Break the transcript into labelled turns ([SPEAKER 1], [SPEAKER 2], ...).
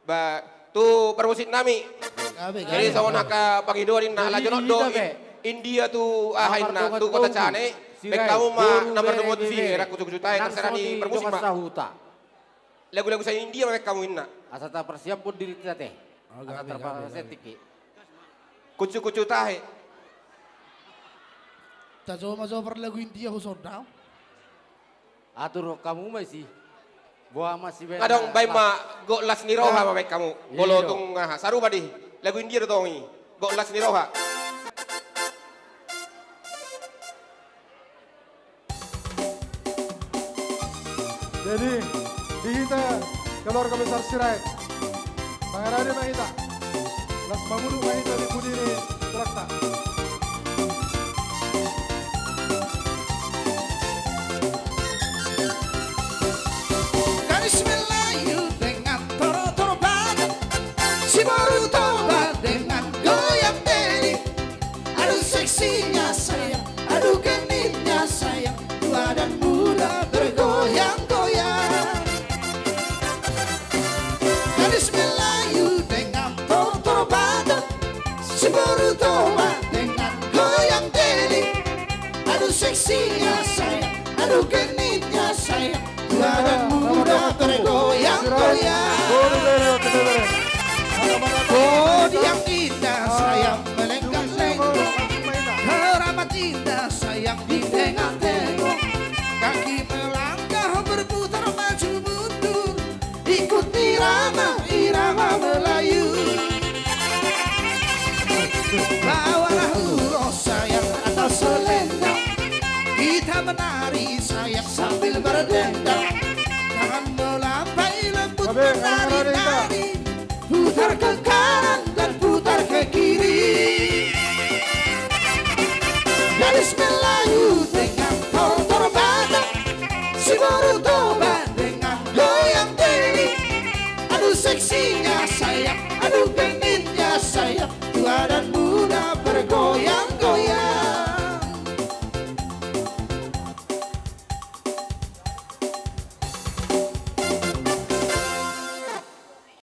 [SPEAKER 1] Ba tu permusit nami. Jadi sama nak Pangido ni nak lajon do India tu ahain na tu kota cane. Bek kamu mah nomor nomor sini rak kucu tay terserah di permusik mah. Lagu-lagu saya India mek kamu inna.
[SPEAKER 2] Asata persiap pun diri kita teh. Asata terpaksa tiki.
[SPEAKER 1] Kucu-kucu tahe.
[SPEAKER 3] Tak coba lagu India khusus now.
[SPEAKER 2] Atur kamu masih. Gua masih beda.
[SPEAKER 1] Kadang bay ma go las ni roha ma mek kamu. Bolo tung saru badi. Lagu India tu tongi. Go las ni roha.
[SPEAKER 4] Jadi dihita keluarga besar Sirait. Pangarade mahita. Las Mamudu mahita di Pudiri Trakta.
[SPEAKER 3] Gadis Melayu dengan toro-toro badan, si baru tobat dengan goyang diri. Aduh seksinya sayang, aduh genitnya sayang, tua dan muda bergoyang-goyang. Gadis Melayu dengan toro-toro badan, si baru tobat dengan goyang diri. Aduh seksinya sayang, aduh genitnya sayang, tua dan muda bergoyang-goyang. Bodi yang indah sayang melenggang-lenggong, keramat indah sayang di tengah-tengah. Kaki melangkah berputar maju mundur, ikut irama Melayu. Bawalah uros sayang atau selendang, kita menari sayang sambil berdendang. Tangan melambai lembut menari-nari, putar ke kanan dan putar ke kiri. Gadis Melayu dengan toro-toro badan, si baru tobat dengan goyang diri. Aduh seksinya sayang, aduh